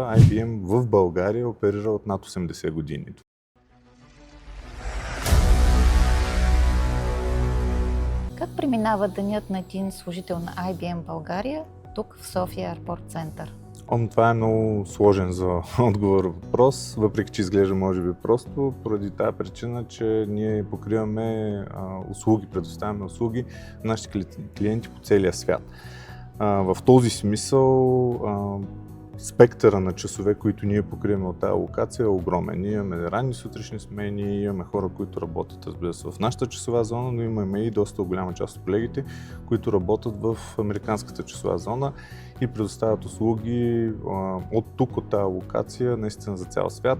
IBM в България оперира от над 80 години. Как преминава денят на един служител на IBM България тук в София Airport Center? Това е много сложен за отговор въпрос, въпреки че изглежда може би просто, поради тази причина, че ние покриваме услуги, предоставяме услуги на нашите клиенти по целия свят. В този смисъл спектъра на часове, които ние покриваме от тази локация е огромен. Ние имаме ранни сутрешни смени, имаме хора, които работят, разбира се, в нашата часова зона, но имаме и доста голяма част от колегите, които работят в американската часова зона и предоставят услуги от тук, от тази локация, наистина за цял свят.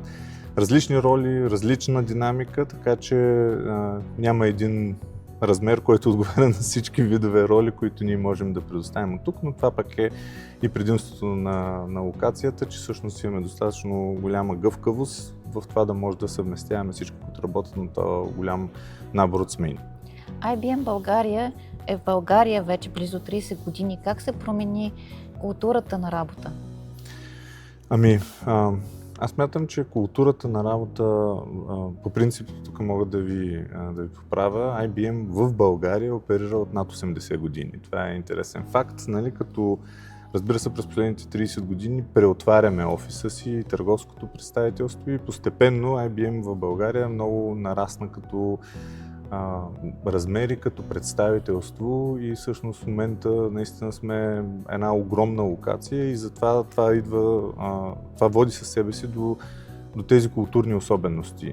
Различни роли, различна динамика, така че няма един размер, който отговаря на всички видове роли, които ние можем да предоставим от тук, но това пък е и предимството на локацията, че всъщност имаме достатъчно голяма гъвкавост в това да може да съвместяваме всички, които работят на този голям набор от смени. IBM България е в България вече близо 30 години. Как се промени културата на работа? Аз смятам, че културата на работа, по принцип, тук мога да ви поправя, IBM в България оперира от над 80 години. Това е интересен факт, нали, като разбира се, през последните 30 години преотваряме офиса си, търговското представителство и постепенно IBM в България много нарасна като размери, като представителство и всъщност в момента наистина сме една огромна локация и затова това води със себе си до тези културни особености.